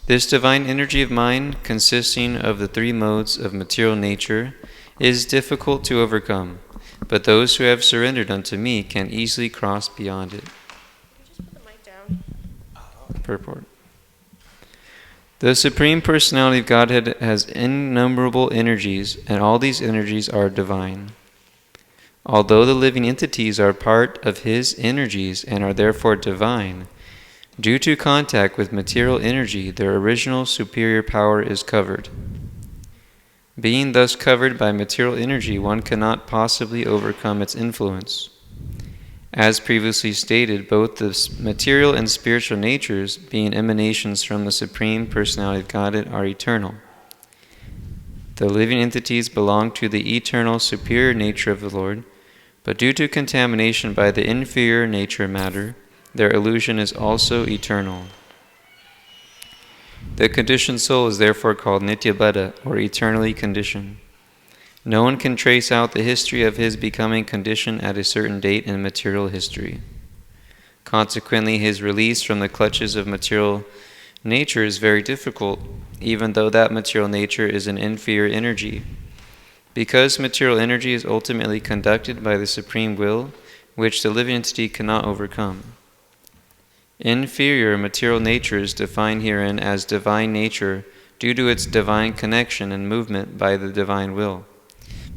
This divine energy of mind, consisting of the three modes of material nature, is difficult to overcome, but those who have surrendered unto me can easily cross beyond it. Just put the mic down. Purport. The Supreme Personality of Godhead has innumerable energies, and all these energies are divine. Although the living entities are part of His energies and are therefore divine, due to contact with material energy, their original superior power is covered. Being thus covered by material energy, one cannot possibly overcome its influence. As previously stated, both the material and spiritual natures, being emanations from the Supreme Personality of Godhead, are eternal. The living entities belong to the eternal superior nature of the Lord, but due to contamination by the inferior nature matter, their illusion is also eternal. The conditioned soul is therefore called Nityabada, or eternally conditioned. No one can trace out the history of his becoming conditioned at a certain date in material history. Consequently, his release from the clutches of material nature is very difficult, even though that material nature is an inferior energy. Because material energy is ultimately conducted by the Supreme Will, which the living entity cannot overcome. Inferior material nature is defined herein as divine nature due to its divine connection and movement by the divine will.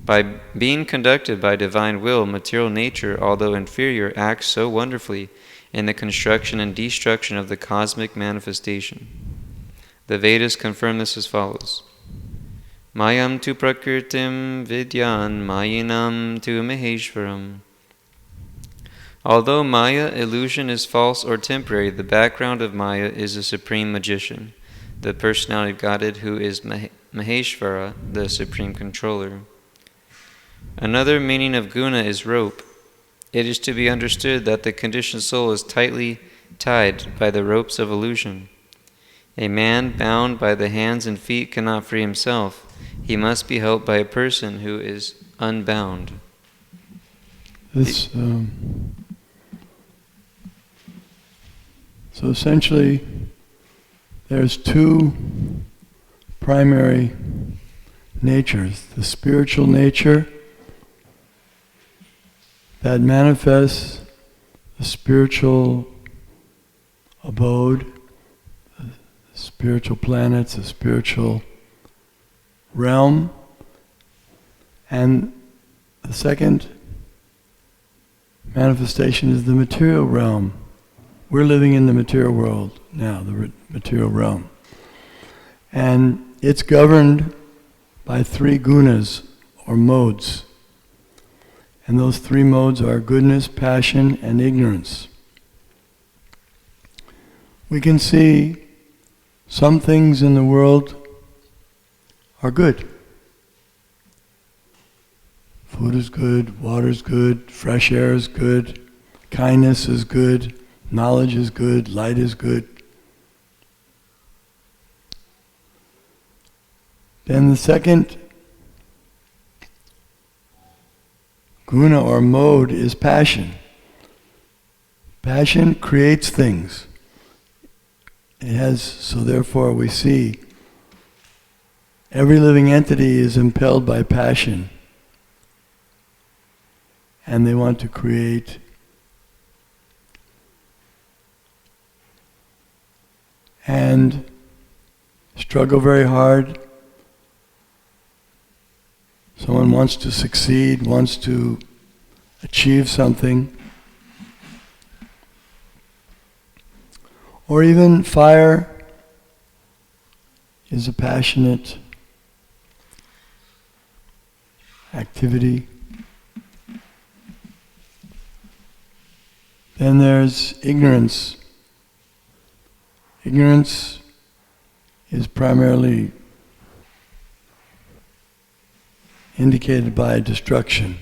By being conducted by divine will, material nature, although inferior, acts so wonderfully in the construction and destruction of the cosmic manifestation. The Vedas confirm this as follows. Mayam tu prakritim vidyan mayinam tu maheshwaram. Although Maya, illusion, is false or temporary, the background of Maya is the supreme magician, the personality of Godhead, who is Maheshvara, the supreme controller. Another meaning of guna is rope. It is to be understood that the conditioned soul is tightly tied by the ropes of illusion. A man bound by the hands and feet cannot free himself. He must be helped by a person who is unbound. So essentially, there's two primary natures. The spiritual nature that manifests the spiritual abode, the spiritual planets, the spiritual realm, and the second manifestation is the material realm. We're living in the material world now, the material realm. And it's governed by three gunas, or modes. And those three modes are goodness, passion, and ignorance. We can see some things in the world are good. Food is good, water is good, fresh air is good, kindness is good, knowledge is good, light is good. Then the second guna or mode is passion. Passion creates things. So therefore we see every living entity is impelled by passion. And they want to create and struggle very hard. Someone wants to succeed, wants to achieve something. Or even fire is a passionate activity. Then there's ignorance. Ignorance is primarily indicated by destruction.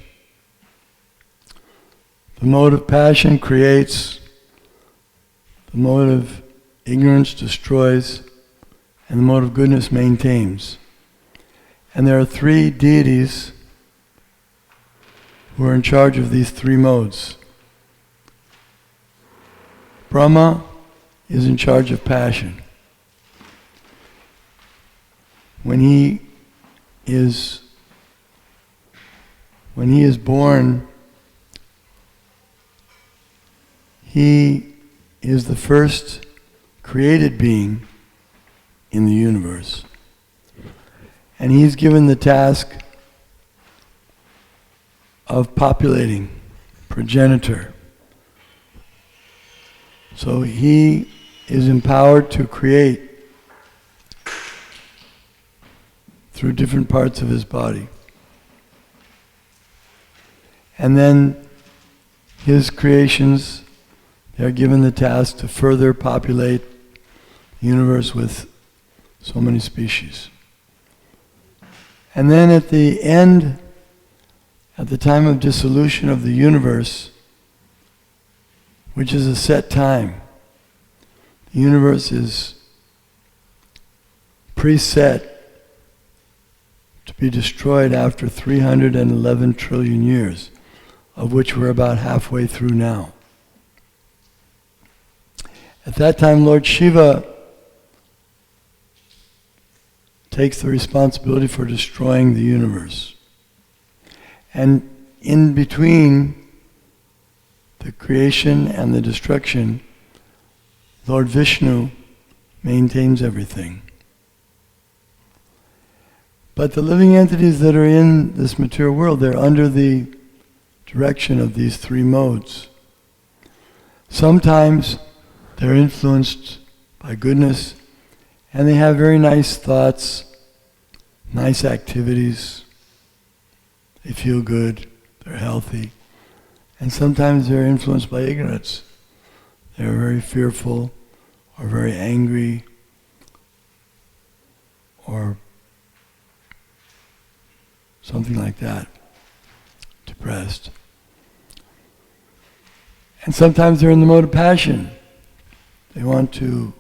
The mode of passion creates, the mode of ignorance destroys, and the mode of goodness maintains. And there are three deities who are in charge of these three modes. Brahma is in charge of passion. when he is born, he is the first created being in the universe. And he's given the task of populating, progenitor. So he is empowered to create through different parts of his body. And then his creations, they are given the task to further populate the universe with so many species. And then at the end, at the time of dissolution of the universe, which is a set time, the universe is preset to be destroyed after 311 trillion years, of which we're about halfway through now. At that time, Lord Shiva takes the responsibility for destroying the universe. And in between the creation and the destruction, Lord Vishnu maintains everything. But the living entities that are in this material world, they're under the direction of these three modes. Sometimes they're influenced by goodness, and they have very nice thoughts, nice activities. They feel good, they're healthy. And sometimes they're influenced by ignorance. They're very fearful, or very angry, or something like that, depressed. And sometimes they're in the mode of passion. They want to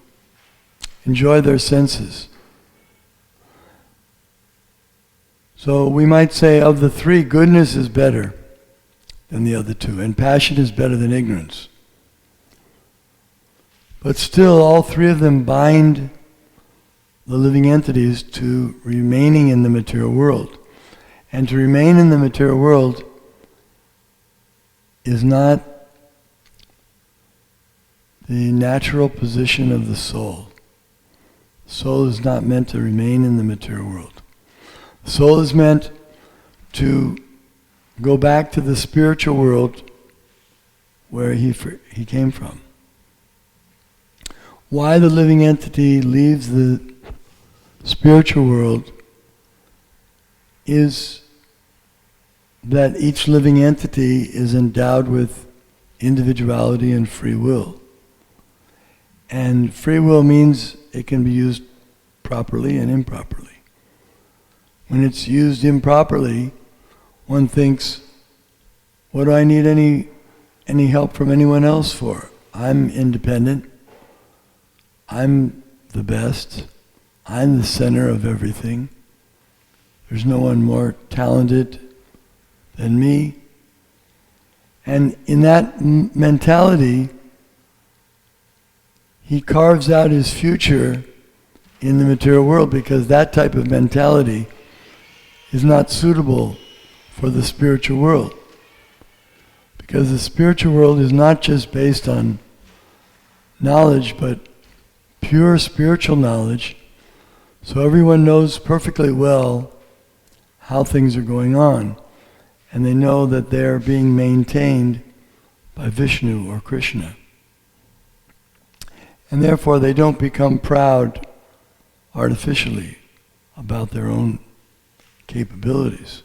enjoy their senses. So we might say of the three, goodness is better than the other two, and passion is better than ignorance. But still, all three of them bind the living entities to remaining in the material world. And to remain in the material world is not the natural position of the soul. The soul is not meant to remain in the material world. The soul is meant to go back to the spiritual world where he came from. Why the living entity leaves the spiritual world is that each living entity is endowed with individuality and free will. And free will means it can be used properly and improperly. When it's used improperly, one thinks, what do I need any help from anyone else for? I'm independent. I'm the best. I'm the center of everything. There's no one more talented than me. And in that mentality, he carves out his future in the material world, because that type of mentality is not suitable for the spiritual world. Because the spiritual world is not just based on knowledge, but pure spiritual knowledge. So everyone knows perfectly well how things are going on, and they know that they're being maintained by Vishnu or Krishna. And therefore they don't become proud artificially about their own capabilities.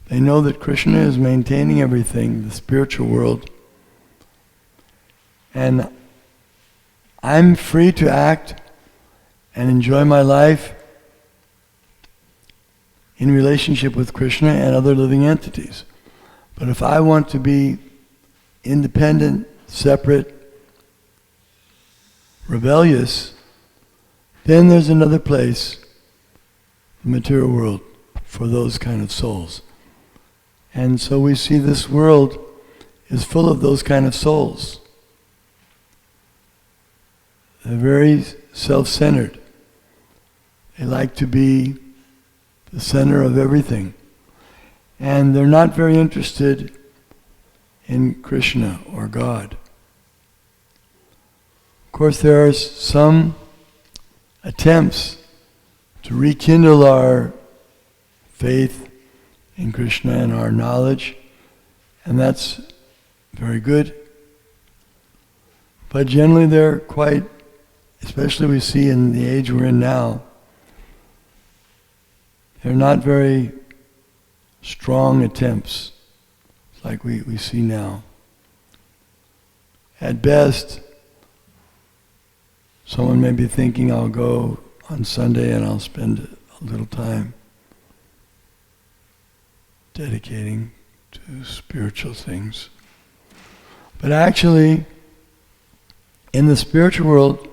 They know that Krishna is maintaining everything, the spiritual world, and I'm free to act and enjoy my life in relationship with Krishna and other living entities. But if I want to be independent, separate, rebellious, then there's another place, the material world, for those kind of souls. And so we see this world is full of those kind of souls. They're very self-centered. They like to be the center of everything. And they're not very interested in Krishna or God. Of course, there are some attempts to rekindle our faith in Krishna and our knowledge, and that's very good. But generally they're quite, especially we see in the age we're in now, they're not very strong attempts like we see now. At best, someone may be thinking, I'll go on Sunday and I'll spend a little time dedicating to spiritual things. But actually, in the spiritual world,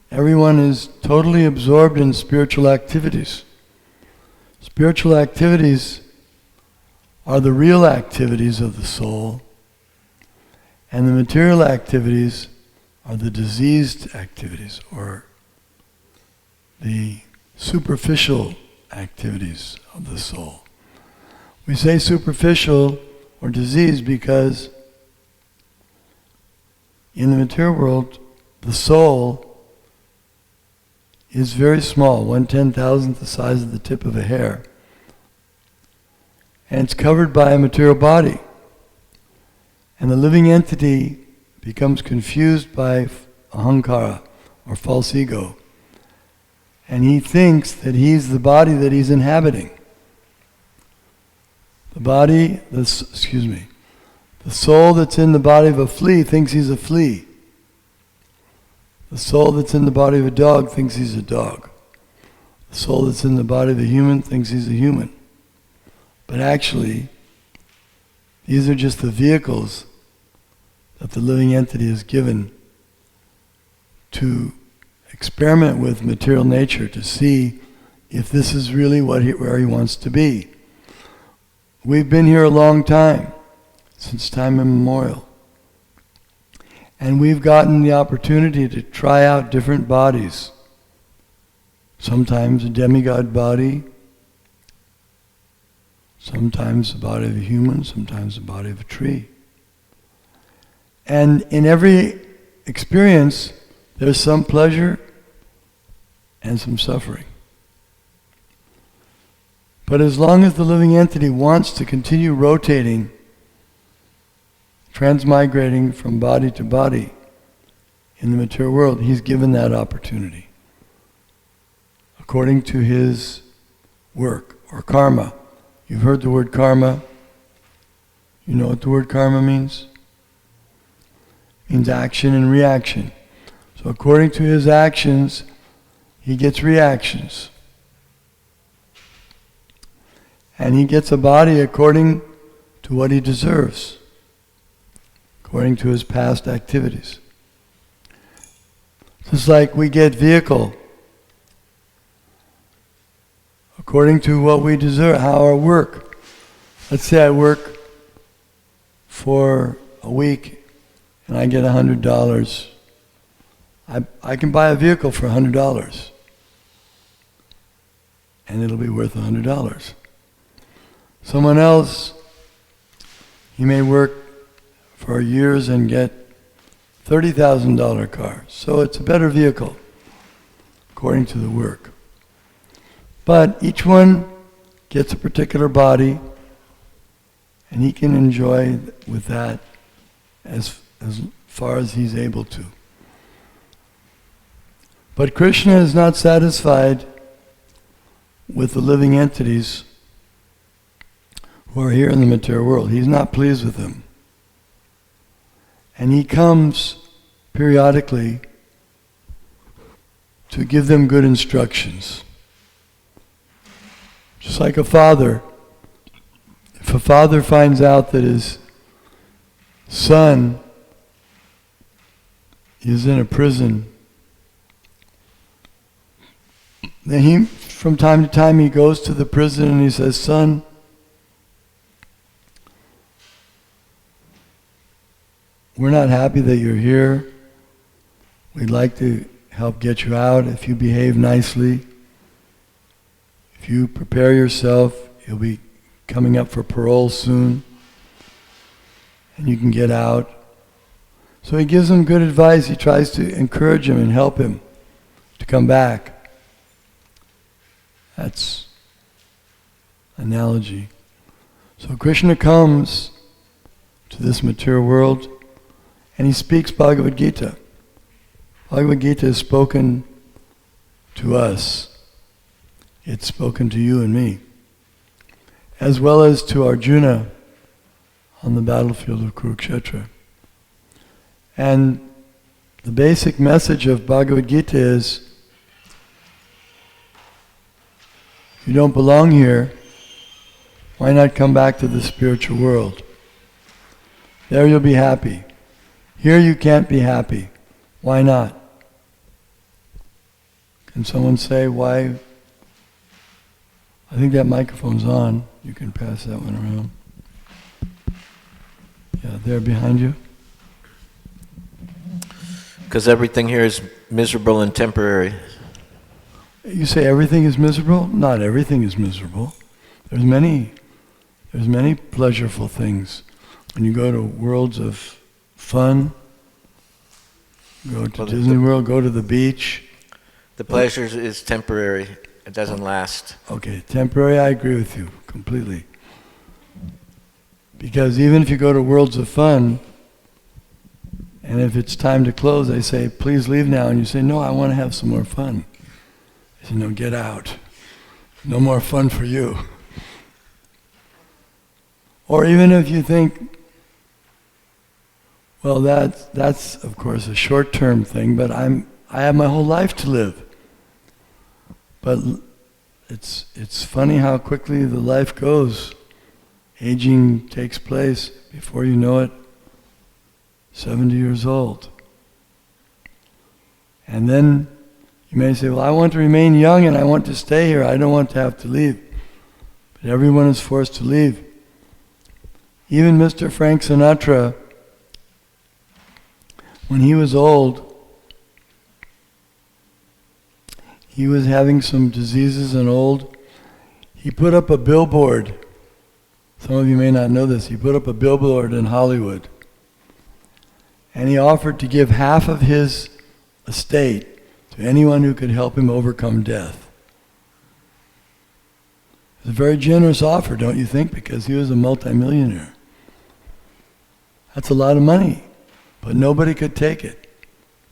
everyone is totally absorbed in spiritual activities. Spiritual activities are the real activities of the soul, and the material activities are the diseased activities, or the superficial activities of the soul. We say superficial or diseased because in the material world, the soul is very small, 1/10,000th the size of the tip of a hair. And it's covered by a material body. And the living entity becomes confused by ahankara, or false ego. And he thinks that he's the body that he's inhabiting. The soul that's in the body of a flea thinks he's a flea. The soul that's in the body of a dog thinks he's a dog. The soul that's in the body of a human thinks he's a human. But actually, these are just the vehicles that the living entity is given to experiment with material nature to see if this is really where he wants to be. We've been here a long time, since time immemorial. And we've gotten the opportunity to try out different bodies. Sometimes a demigod body, sometimes the body of a human, sometimes the body of a tree. And in every experience, there's some pleasure and some suffering. But as long as the living entity wants to continue rotating, transmigrating from body to body in the material world, he's given that opportunity according to his work, or karma. You've heard the word karma. You know what the word karma means? It means action and reaction. So according to his actions, he gets reactions. And he gets a body according to what he deserves, according to his past activities. Just like we get vehicle according to what we deserve, how our work. Let's say I work for a week and I get $100. I can buy a vehicle for $100 and it'll be worth $100. Someone else, he may work for years and get $30,000 car. So it's a better vehicle according to the work. But each one gets a particular body and he can enjoy with that as far as he's able to. But Krishna is not satisfied with the living entities who are here in the material world. He's not pleased with them. And he comes periodically to give them good instructions. Just like a father. If a father finds out that his son is in a prison, then from time to time he goes to the prison and he says, "Son, we're not happy that you're here. We'd like to help get you out if you behave nicely. If you prepare yourself, you'll be coming up for parole soon, and you can get out. So he gives him good advice. He tries to encourage him and help him to come back. That's analogy. So Krishna comes to this material world and he speaks Bhagavad-Gītā. Bhagavad-Gītā is spoken to us. It's spoken to you and me, as well as to Arjuna on the battlefield of Kurukshetra. And the basic message of Bhagavad-Gītā is, you don't belong here, why not come back to the spiritual world? There you'll be happy. Here you can't be happy. Why not? Can someone say why? I think that microphone's on. You can pass that one around. Yeah, there behind you. Because everything here is miserable and temporary. You say everything is miserable? Not everything is miserable. There's many pleasurable things. When you go to worlds of fun, go to Disney World, go to the beach. The pleasure is temporary. It doesn't last. Okay, temporary, I agree with you completely. Because even if you go to worlds of fun, and if it's time to close, they say, please leave now. And you say, no, I want to have some more fun. They say, no, get out. No more fun for you. Or even if you think, well, that's of course a short-term thing, but I have my whole life to live. But it's funny how quickly the life goes. Aging takes place. Before you know it, 70 years old. And then you may say, well, I want to remain young and I want to stay here. I don't want to have to leave. But everyone is forced to leave. Even Mr. Frank Sinatra, when he was old, he was having some diseases and old. He put up a billboard. Some of you may not know this. He put up a billboard in Hollywood. And he offered to give half of his estate to anyone who could help him overcome death. It's a very generous offer, don't you think? Because he was a multimillionaire. That's a lot of money. But nobody could take it.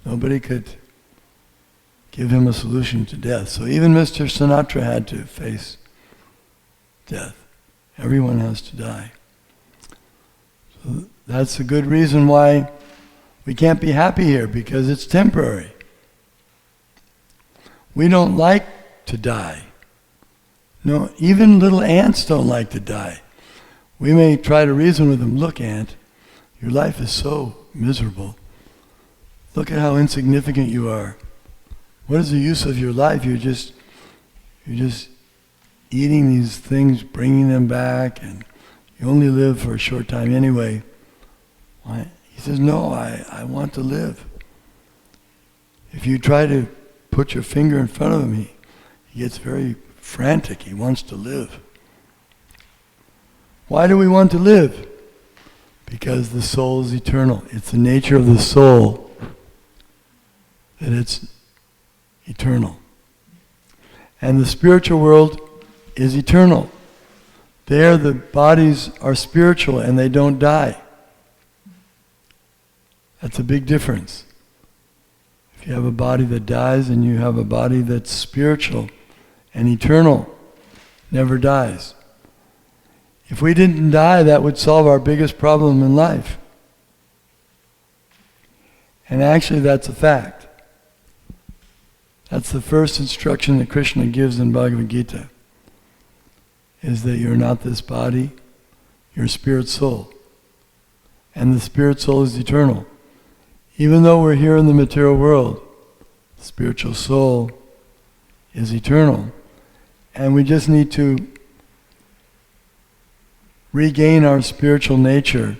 Nobody could give him a solution to death. So even Mr. Sinatra had to face death. Everyone has to die. So that's a good reason why we can't be happy here, because it's temporary. We don't like to die. No, even little ants don't like to die. We may try to reason with them, look, ant, your life is so miserable. Look at how insignificant you are. What is the use of your life? You're just eating these things, bringing them back, and you only live for a short time anyway. Why? He says, no, I want to live. If you try to put your finger in front of him, he gets very frantic. He wants to live. Why do we want to live? Because the soul is eternal. It's the nature of the soul that it's eternal. And the spiritual world is eternal. There the bodies are spiritual and they don't die. That's a big difference. If you have a body that dies and you have a body that's spiritual and eternal, never dies. If we didn't die, that would solve our biggest problem in life. And actually that's a fact. That's the first instruction that Krishna gives in Bhagavad-Gītā, is that you're not this body, you're spirit soul. And the spirit soul is eternal. Even though we're here in the material world, the spiritual soul is eternal. And we just need to regain our spiritual nature,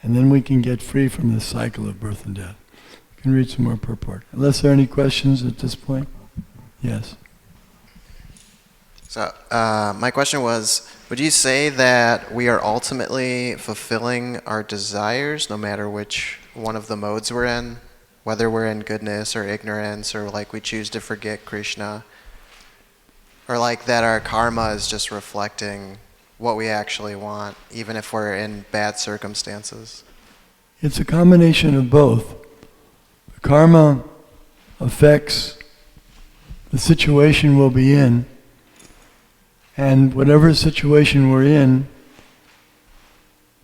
and then we can get free from this cycle of birth and death. You can read some more purport. Unless there are any questions at this point? Yes. So my question was, would you say that we are ultimately fulfilling our desires no matter which one of the modes we're in? Whether we're in goodness or ignorance, or like we choose to forget Krishna? Or like that our karma is just reflecting what we actually want, even if we're in bad circumstances? It's a combination of both. The karma affects the situation we'll be in, and whatever situation we're in,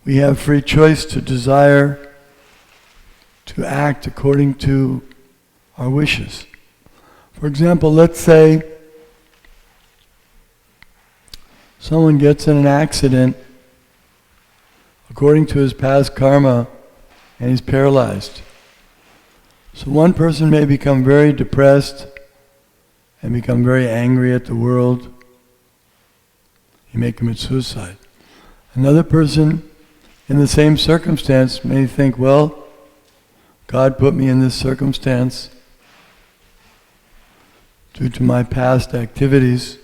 we have free choice to desire to act according to our wishes. For example, let's say someone gets in an accident according to his past karma and he's paralyzed. So one person may become very depressed and become very angry at the world. He may commit suicide. Another person in the same circumstance may think, well, God put me in this circumstance due to my past activities.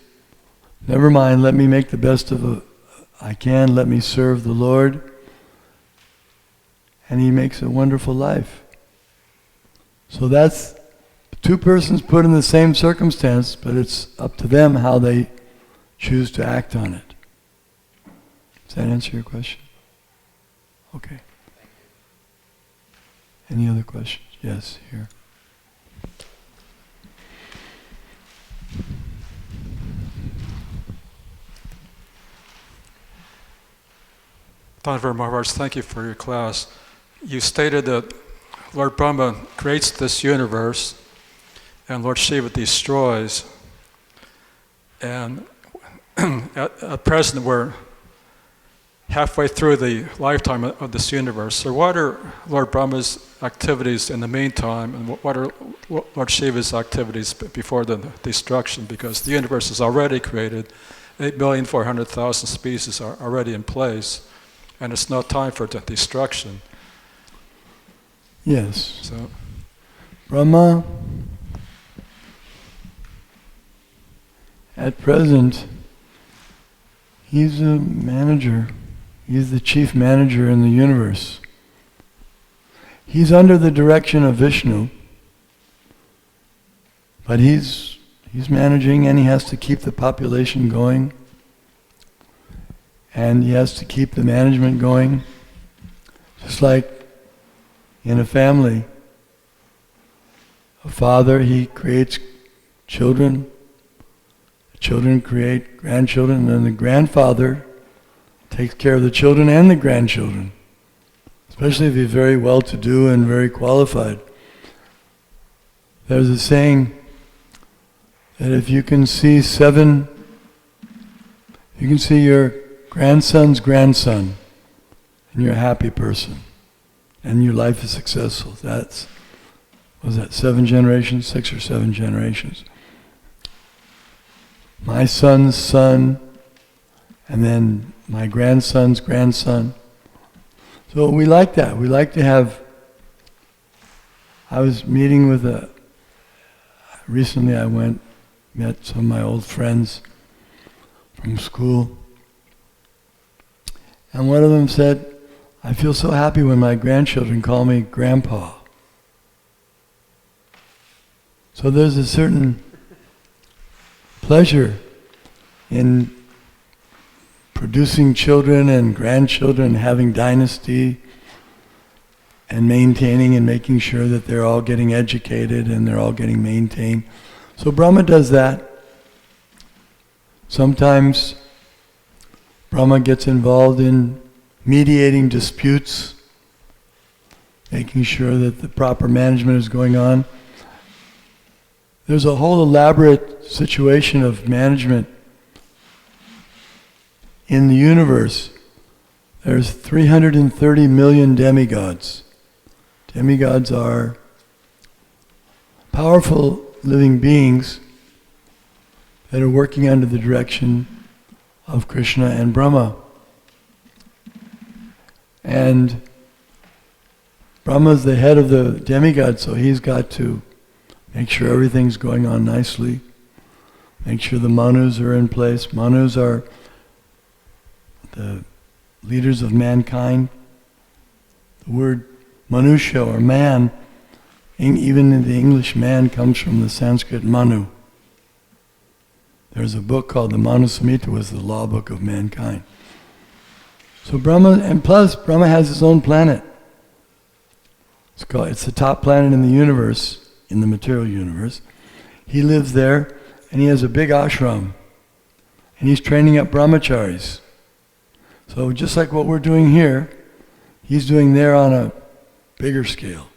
Never mind, let me make the best of I can, let me serve the Lord. And he makes a wonderful life. So that's two persons put in the same circumstance, but it's up to them how they choose to act on it. Does that answer your question? Okay. Any other questions? Yes, here. Danavir Maharaj, thank you for your class. You stated that Lord Brahma creates this universe and Lord Shiva destroys. And at present we're halfway through the lifetime of this universe. So what are Lord Brahma's activities in the meantime, and what are Lord Shiva's activities before the destruction? Because the universe is already created, 8,400,000 species are already in place, and it's no time for the destruction. Yes. So Brahma, at present, he's a manager. He's the chief manager in the universe. He's under the direction of Vishnu, but he's managing, and he has to keep the population going, and he has to keep the management going. Just like in a family, a father, he creates children, children create grandchildren, and then the grandfather takes care of the children and the grandchildren, especially if he's very well-to-do and very qualified. There's a saying that if you can see your grandson's grandson, and you're a happy person, and your life is successful. That's, was that 7 generations, 6 or 7 generations? My son's son, and then my grandson's grandson. So we like that. We like to have, I was meeting with recently I met some of my old friends from school, and one of them said, I feel so happy when my grandchildren call me Grandpa. So there's a certain pleasure in producing children and grandchildren, having dynasty, and maintaining and making sure that they're all getting educated and they're all getting maintained. So Brahma does that. Sometimes Brahma gets involved in mediating disputes, making sure that the proper management is going on. There's a whole elaborate situation of management in the universe. There's 330 million demigods. Demigods are powerful living beings that are working under the direction of Krishna and Brahma. And Brahma's the head of the demigod, so he's got to make sure everything's going on nicely. Make sure the manus are in place. Manus are the leaders of mankind. The word manusha or man, even in the English man, comes from the Sanskrit manu. There's a book called the Manu Samhita, was the law book of mankind. So Brahma, and plus Brahma has his own planet. It's the top planet in the universe, in the material universe. He lives there, and he has a big ashram. And he's training up brahmacharis. So just like what we're doing here, he's doing there on a bigger scale.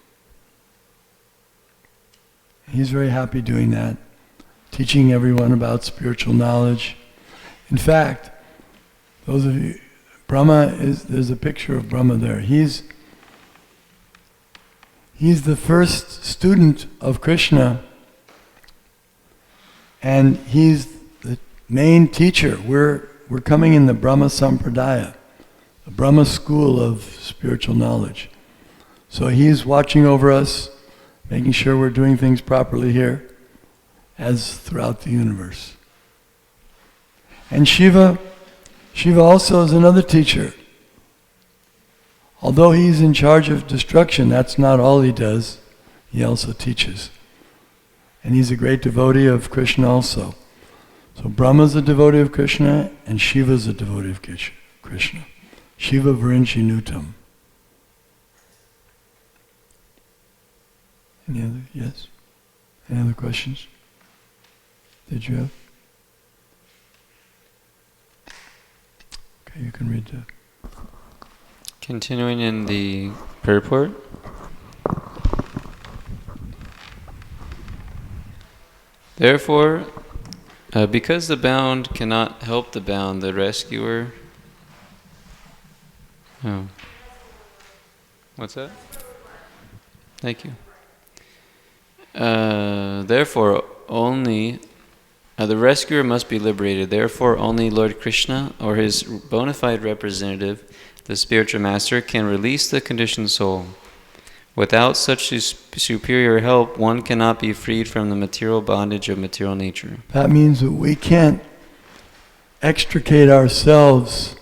He's very happy doing that, teaching everyone about spiritual knowledge. In fact, those of you, there's a picture of Brahma there. He's the first student of Krishna, and he's the main teacher. We're coming in the Brahma Sampradaya, the Brahma school of spiritual knowledge. So he's watching over us, making sure we're doing things properly here, as throughout the universe. And Shiva also is another teacher. Although he's in charge of destruction, that's not all he does. He also teaches. And he's a great devotee of Krishna also. So Brahma's a devotee of Krishna, and Shiva's a devotee of Krishna. Shiva Virinchi Nutam. Any other? Yes? Any other questions? Did you have? Okay, you can read that. Continuing in the purport. Therefore, because the bound cannot help the bound, the rescuer... Oh. What's that? Thank you. Therefore, only... the rescuer must be liberated. Therefore, only Lord Krishna or his bona fide representative, the spiritual master, can release the conditioned soul. Without such superior help, one cannot be freed from the material bondage of material nature. That means that we can't extricate ourselves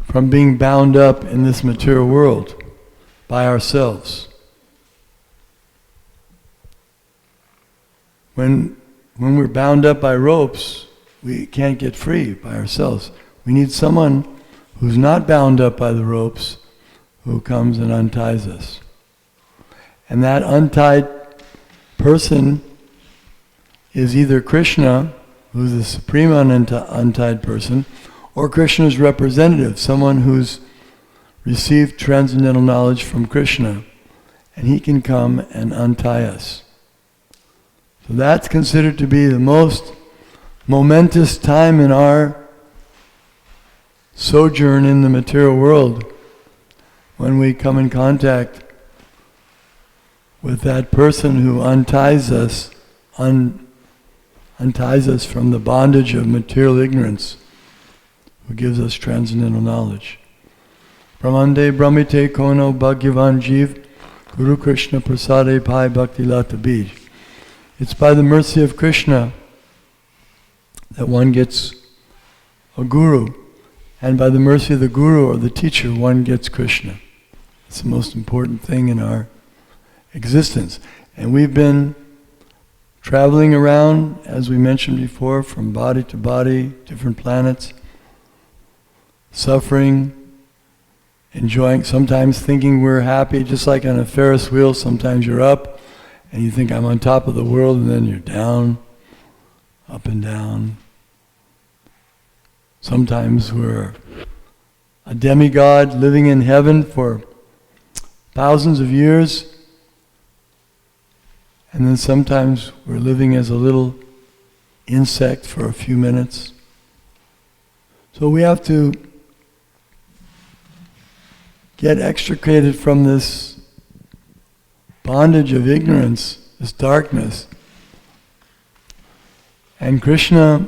from being bound up in this material world by ourselves. When we're bound up by ropes, we can't get free by ourselves. We need someone who's not bound up by the ropes, who comes and unties us. And that untied person is either Krishna, who's the supreme untied person, or Krishna's representative, someone who's received transcendental knowledge from Krishna, and he can come and untie us. So that's considered to be the most momentous time in our sojourn in the material world, when we come in contact with that person who unties us from the bondage of material ignorance, who gives us transcendental knowledge. Brahmande Brahmite Kono Bhagyavan Jeev Guru Krishna Prasade Pai Bhakti Lata Bij. It's by the mercy of Krishna that one gets a guru, and by the mercy of the guru or the teacher, one gets Krishna. It's the most important thing in our existence. And we've been traveling around, as we mentioned before, from body to body, different planets, suffering, enjoying, sometimes thinking we're happy, just like on a Ferris wheel. Sometimes you're up and you think I'm on top of the world, and then you're down, up and down. Sometimes we're a demigod living in heaven for thousands of years, and then sometimes we're living as a little insect for a few minutes. So we have to get extricated from this bondage of ignorance, this darkness. And Krishna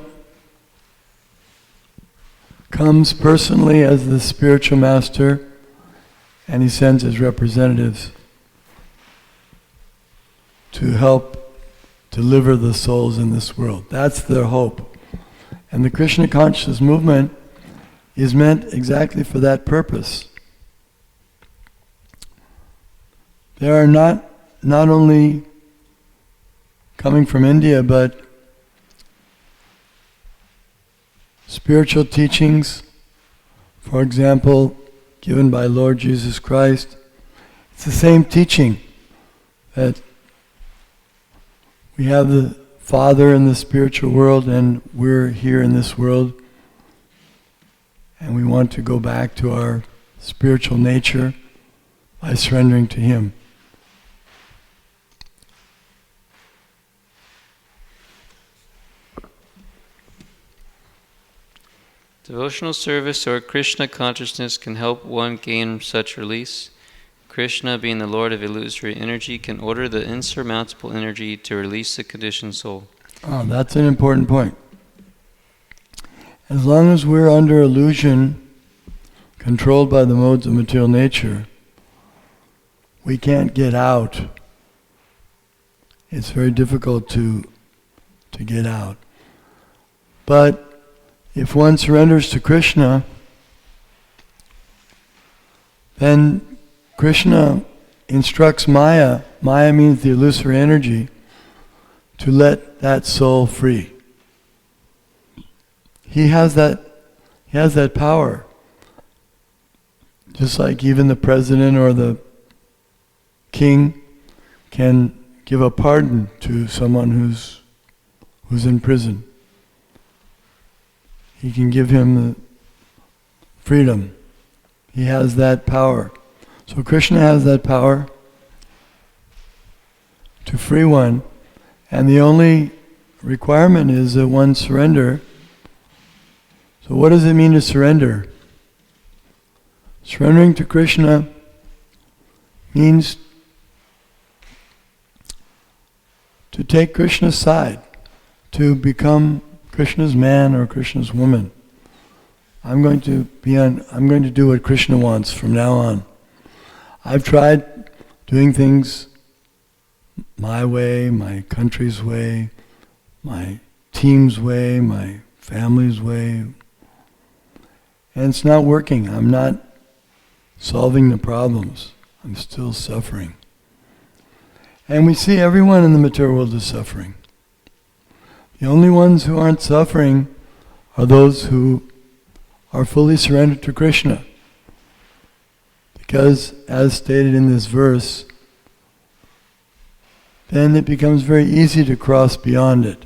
comes personally as the spiritual master, and he sends his representatives to help deliver the souls in this world. That's their hope. And the Krishna consciousness movement is meant exactly for that purpose. There are not only coming from India, but spiritual teachings, for example, given by Lord Jesus Christ. It's the same teaching that we have the Father in the spiritual world and we're here in this world, and we want to go back to our spiritual nature by surrendering to Him. Devotional service or Krishna consciousness can help one gain such release. Krishna, being the Lord of illusory energy, can order the insurmountable energy to release the conditioned soul. Oh, that's an important point. As long as we're under illusion, controlled by the modes of material nature, we can't get out. It's very difficult to get out. But if one surrenders to Krishna, then Krishna instructs Maya means the illusory energy, to let that soul free. He has that power. Just like even the president or the king can give a pardon to someone who's in prison. He can give him the freedom. He has that power. So Krishna has that power to free one, and the only requirement is that one surrender. So what does it mean to surrender? Surrendering to Krishna means to take Krishna's side, to become Krishna's man or Krishna's woman. I'm going to do what Krishna wants from now on. I've tried doing things my way, my country's way, my team's way, my family's way, and it's not working. I'm not solving the problems. I'm still suffering. And we see everyone in the material world is suffering. The only ones who aren't suffering are those who are fully surrendered to Krishna. Because, as stated in this verse, then it becomes very easy to cross beyond it,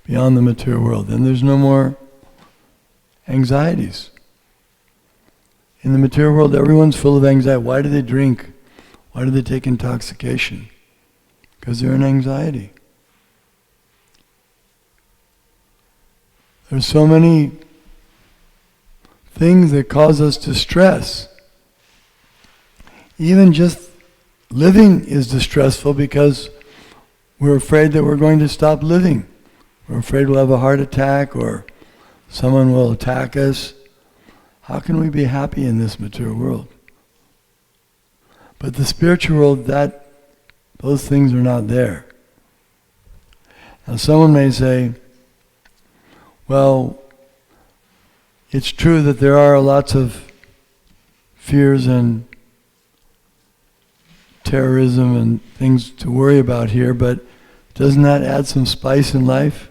beyond the material world. Then there's no more anxieties. In the material world, everyone's full of anxiety. Why do they drink? Why do they take intoxication? Because they're in anxiety. There's so many things that cause us distress. Even just living is distressful because we're afraid that we're going to stop living. We're afraid we'll have a heart attack or someone will attack us. How can we be happy in this material world? But the spiritual world, those things are not there. Now someone may say, well, it's true that there are lots of fears and terrorism and things to worry about here, but doesn't that add some spice in life?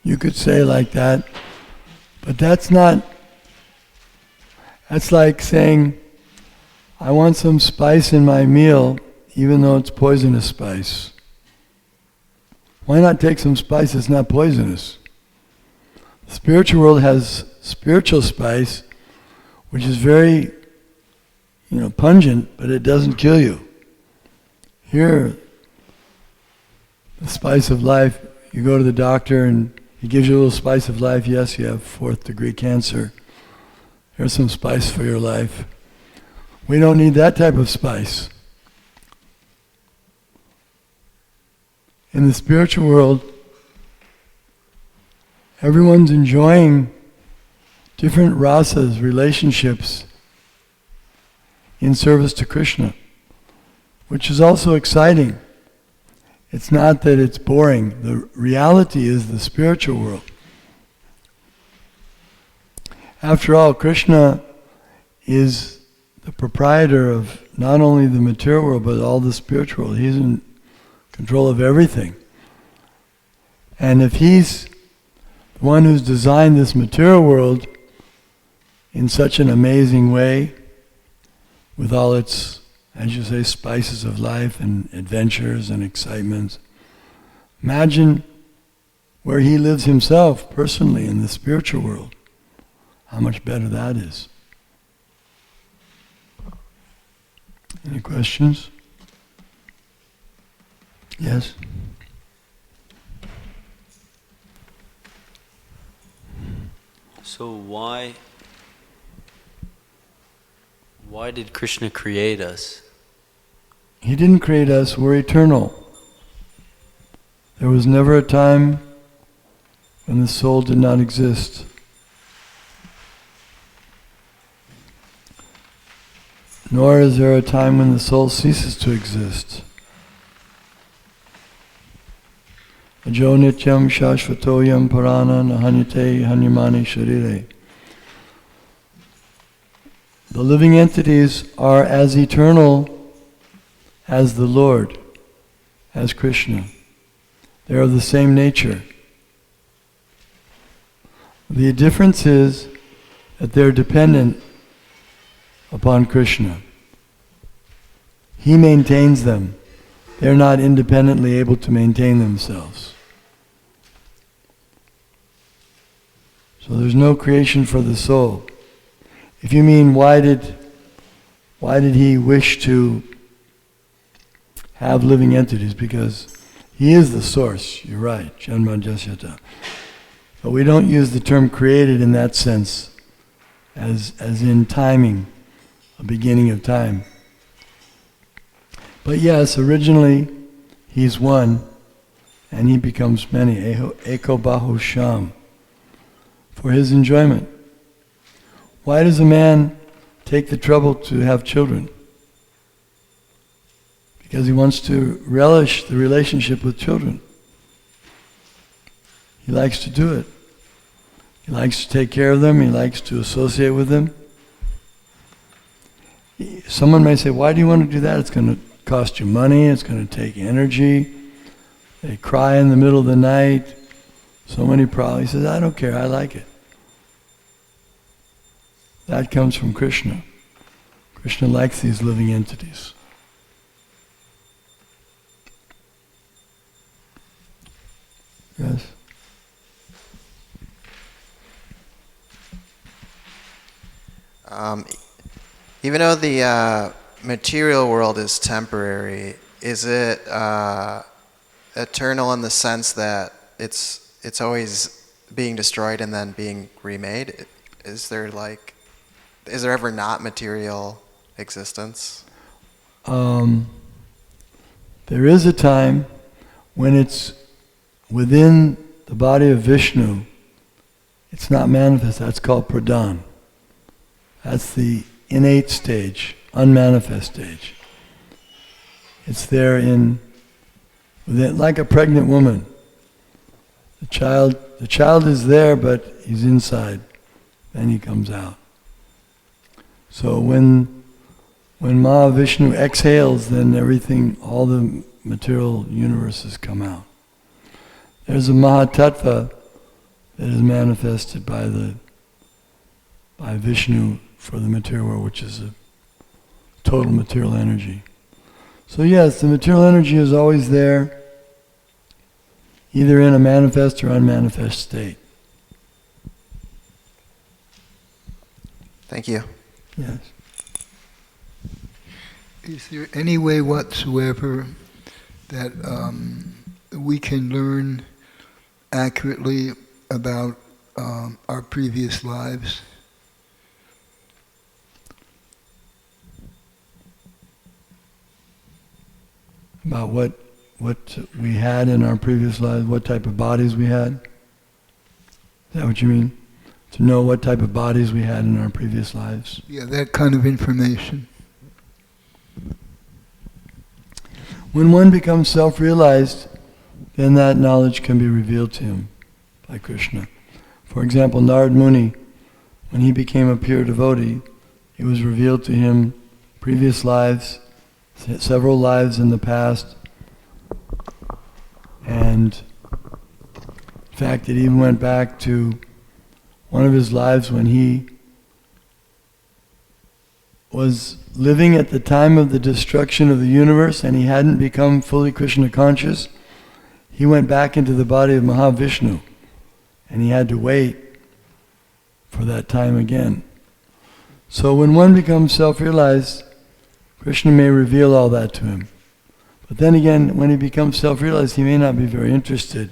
You could say like that, but that's like saying, I want some spice in my meal, even though it's poisonous spice. Why not take some spice that's not poisonous? The spiritual world has spiritual spice, which is very, pungent, but it doesn't kill you. Here, the spice of life, you go to the doctor and he gives you a little spice of life. Yes, you have 4th degree cancer. Here's some spice for your life. We don't need that type of spice. In the spiritual world, everyone's enjoying different rasas, relationships, in service to Krishna, which is also exciting. It's not that it's boring. The reality is the spiritual world. After all, Krishna is the proprietor of not only the material world, but all the spiritual world. He's in control of everything. And if he's the one who's designed this material world in such an amazing way, with all its, as you say, spices of life and adventures and excitements, imagine where he lives himself personally in the spiritual world. How much better that is. Any questions? Yes? So why did Krishna create us? He didn't create us, we're eternal. There was never a time when the soul did not exist. Nor is there a time when the soul ceases to exist. Ajo nityam shashvatoyam parana nahanyate hanyamani sharire. The living entities are as eternal as the Lord, as Krishna. They are of the same nature. The difference is that they're dependent upon Krishna. He maintains them. They're not independently able to maintain themselves. So there's no creation for the soul. If you mean why did he wish to have living entities? Because he is the source, you're right, Janma Jasyata. But we don't use the term created in that sense, as in timing, a beginning of time. But yes, originally he's one, and he becomes many, Eko Bahu Sham, for his enjoyment. Why does a man take the trouble to have children? Because he wants to relish the relationship with children. He likes to do it. He likes to take care of them, he likes to associate with them. Someone may say, why do you want to do that? It's going to cost you money, it's going to take energy. They cry in the middle of the night. So many problems. He says, I don't care, I like it. That comes from Krishna. Krishna likes these living entities. Yes? Even though the material world is temporary, is it eternal in the sense that it's always being destroyed and then being remade? Is there ever not material existence? There is a time when it's within the body of Vishnu. It's not manifest. That's called pradhan. That's the innate stage, unmanifest stage. It's there within, like a pregnant woman. The child is there, but he's inside. Then he comes out. So when Mahavishnu exhales, then everything, all the material universes come out. There's a Mahatattva that is manifested by Vishnu for the material world, which is a total material energy. So yes, the material energy is always there, either in a manifest or unmanifest state. Thank you. Yes. Is there any way whatsoever that we can learn accurately about our previous lives? About what we had in our previous lives, what type of bodies we had? Is that what you mean? To know what type of bodies we had in our previous lives? Yeah, that kind of information. When one becomes self-realized, then that knowledge can be revealed to him by Krishna. For example, Narad Muni, when he became a pure devotee, it was revealed to him previous lives, several lives in the past, and in fact it even went back to one of his lives when he was living at the time of the destruction of the universe and he hadn't become fully Krishna conscious. He went back into the body of Mahavishnu and he had to wait for that time again. So when one becomes self-realized, Krishna may reveal all that to him. But then again, when he becomes self-realized, he may not be very interested.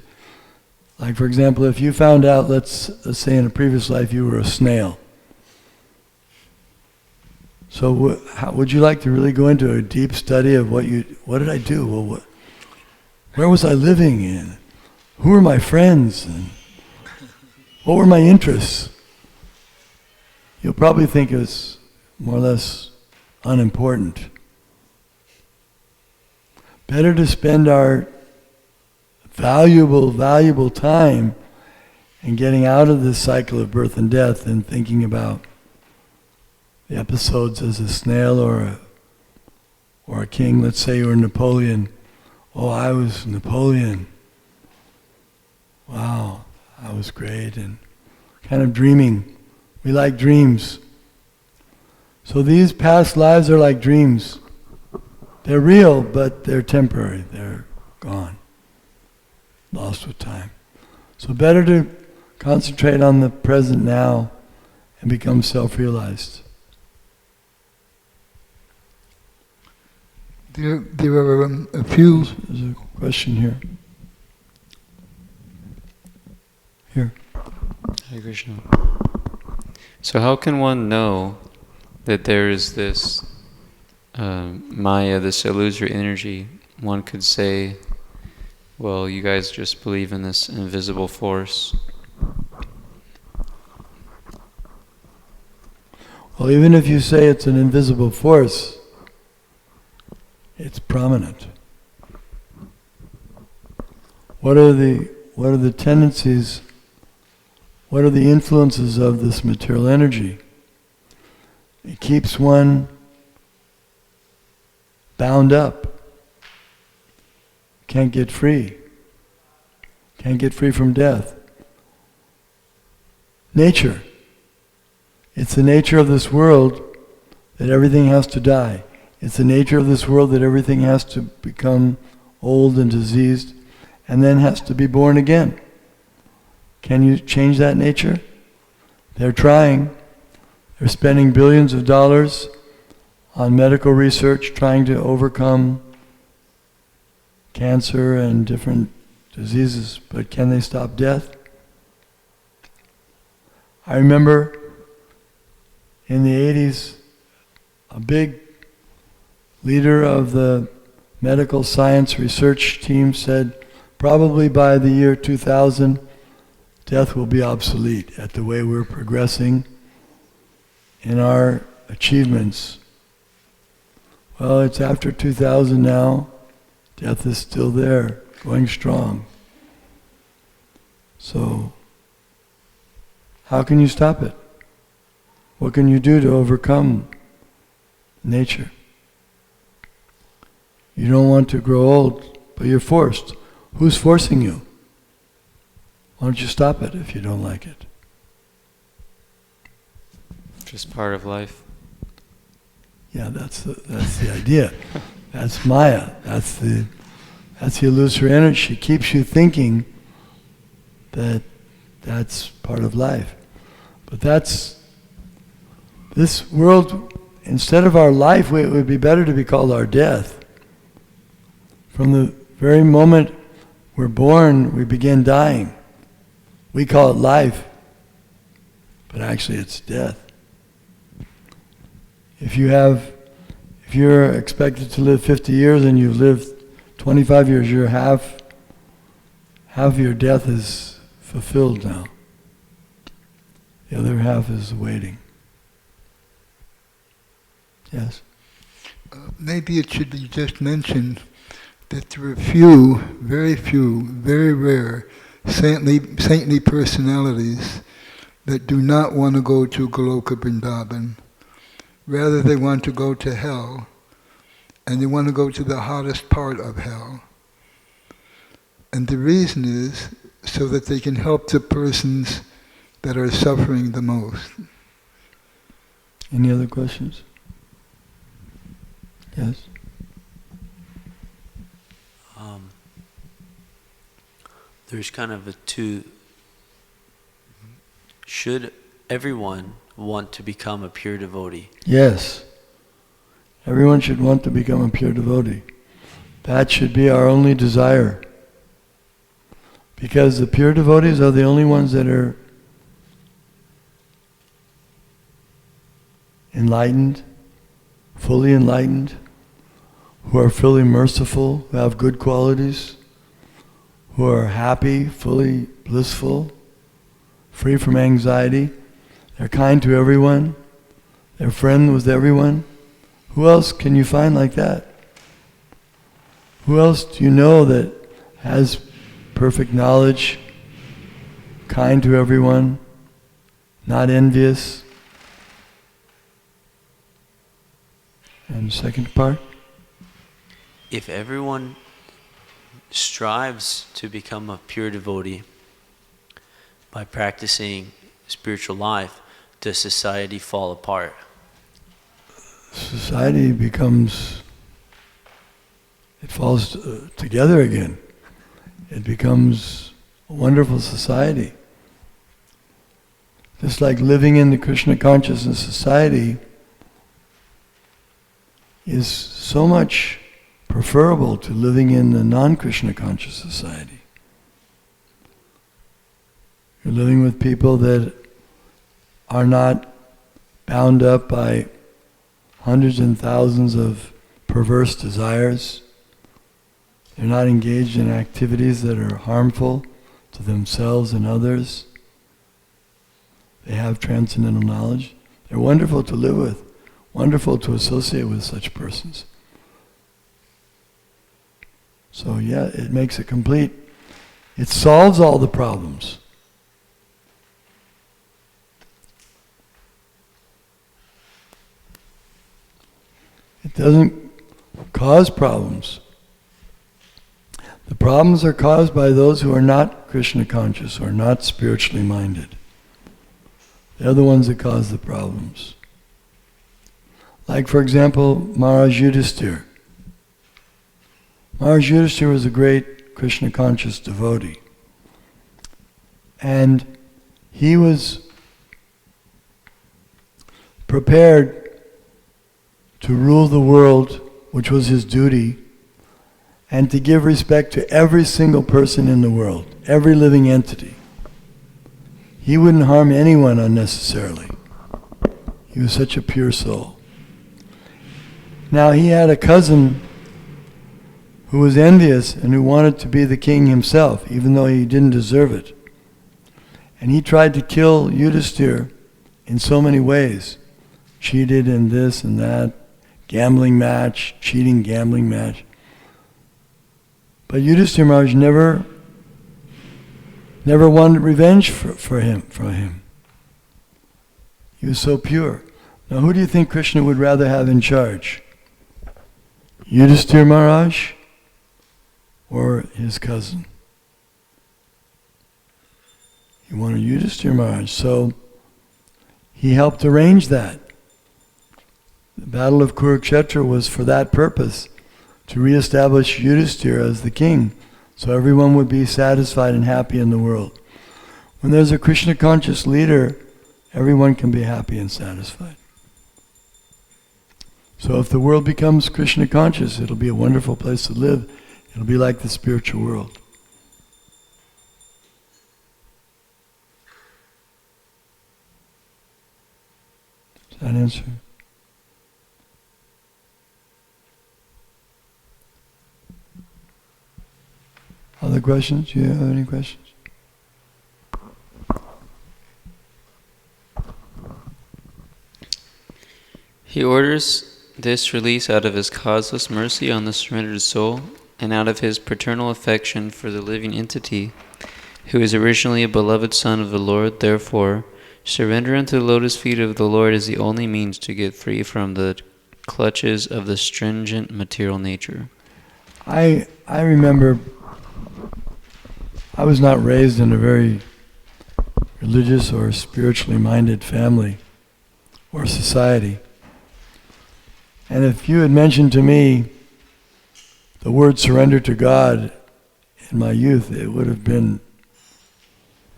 Like for example, if you found out, let's say in a previous life you were a snail. So how, would you like to really go into a deep study of what did I do? Well, where was I living in? Who were my friends? And what were my interests? You'll probably think it was more or less unimportant. Better to spend our valuable time in getting out of this cycle of birth and death than thinking about the episodes as a snail or a king. Let's say you were Napoleon. Oh, I was Napoleon. Wow, I was great. And kind of dreaming. We like dreams. So these past lives are like dreams. They're real, but they're temporary. They're gone. Lost with time. So better to concentrate on the present now and become self-realized. There are a few... There's a question here. Here. Hare Krishna. So how can one know that there is this Maya, this illusory energy? One could say, well, you guys just believe in this invisible force. Well, even if you say it's an invisible force, it's prominent. What are the tendencies? What are the influences of this material energy? It keeps one bound up. Can't get free. Can't get free from death. Nature. It's the nature of this world that everything has to die. It's the nature of this world that everything has to become old and diseased and then has to be born again. Can you change that nature? They're trying. They're spending billions of dollars on medical research trying to overcome cancer and different diseases, but can they stop death? I remember in the 80s, a big leader of the medical science research team said, probably by the year 2000, death will be obsolete at the way we're progressing in our achievements. Well, it's after 2000 now. Death is still there, going strong. So, how can you stop it? What can you do to overcome nature? You don't want to grow old, but you're forced. Who's forcing you? Why don't you stop it if you don't like it? Just part of life. Yeah, that's the idea. That's Maya. That's the illusory energy. She keeps you thinking that that's part of life. But this world, instead of our life, it would be better to be called our death. From the very moment we're born, we begin dying. We call it life, but actually it's death. If you're expected to live 50 years and you've lived 25 years, you're half of your death is fulfilled now. The other half is waiting. Yes? Maybe it should be just mentioned that there are few, very rare, saintly personalities that do not want to go to Goloka Vrindavan. Rather, they want to go to hell, and they want to go to the hottest part of hell. And the reason is so that they can help the persons that are suffering the most. Any other questions? Yes? There's kind of a two. Should everyone want to become a pure devotee? Yes. Everyone should want to become a pure devotee. That should be our only desire. Because the pure devotees are the only ones that are enlightened, fully enlightened, who are fully merciful, who have good qualities, who are happy, fully blissful, free from anxiety. They're kind to everyone. They're friend with everyone. Who else can you find like that? Who else do you know that has perfect knowledge, kind to everyone, not envious? And the second part? If everyone strives to become a pure devotee by practicing spiritual life, does society fall apart? Society falls together again. It becomes a wonderful society. Just like living in the Krishna consciousness society is so much preferable to living in the non-Krishna conscious society. You're living with people that are not bound up by hundreds and thousands of perverse desires. They're not engaged in activities that are harmful to themselves and others. They have transcendental knowledge. They're wonderful to live with, wonderful to associate with such persons. So yeah, it makes it complete. It solves all the problems. It doesn't cause problems. The problems are caused by those who are not Krishna conscious or not spiritually minded. They're the ones that cause the problems. Like, for example, Maharaj Yudhisthira. Maharaj Yudhisthira was a great Krishna conscious devotee. And he was prepared to rule the world, which was his duty, and to give respect to every single person in the world, every living entity. He wouldn't harm anyone unnecessarily. He was such a pure soul. Now he had a cousin who was envious and who wanted to be the king himself, even though he didn't deserve it. And he tried to kill Yudhisthira in so many ways. Cheated in this and that, gambling match, cheating gambling match. But Yudhisthira Maharaj never wanted revenge for him. He was so pure. Now who do you think Krishna would rather have in charge? Yudhisthira Maharaj or his cousin? He wanted Yudhisthira Maharaj, so he helped arrange that. The Battle of Kurukshetra was for that purpose, to reestablish Yudhisthira as the king, so everyone would be satisfied and happy in the world. When there's a Krishna conscious leader, everyone can be happy and satisfied. So if the world becomes Krishna conscious, it'll be a wonderful place to live. It'll be like the spiritual world. Does that answer? Other questions? Do you have any questions? He orders this release out of his causeless mercy on the surrendered soul, and out of his paternal affection for the living entity, who is originally a beloved son of the Lord, therefore, surrender unto the lotus feet of the Lord is the only means to get free from the clutches of the stringent material nature. I remember I was not raised in a very religious or spiritually minded family or society. And if you had mentioned to me the word surrender to God in my youth, it would have been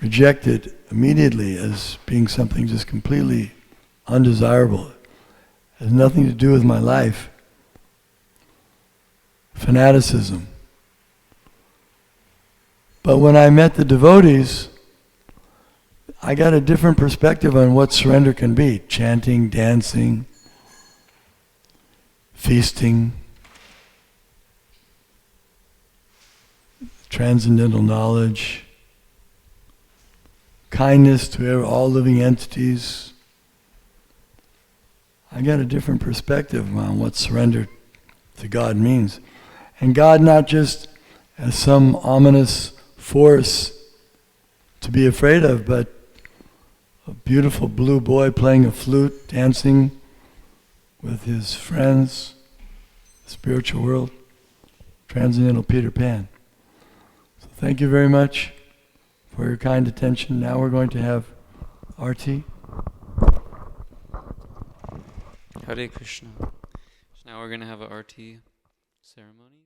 rejected immediately as being something just completely undesirable. It has nothing to do with my life. Fanaticism. But when I met the devotees, I got a different perspective on what surrender can be. Chanting, dancing, feasting, transcendental knowledge, kindness to all living entities. I got a different perspective on what surrender to God means. And God not just as some ominous force to be afraid of, but a beautiful blue boy playing a flute, dancing with his friends, the spiritual world, transcendental Peter Pan. So thank you very much for your kind attention. Now we're going to have Arti. Hare Krishna. So now we're going to have an Arti ceremony.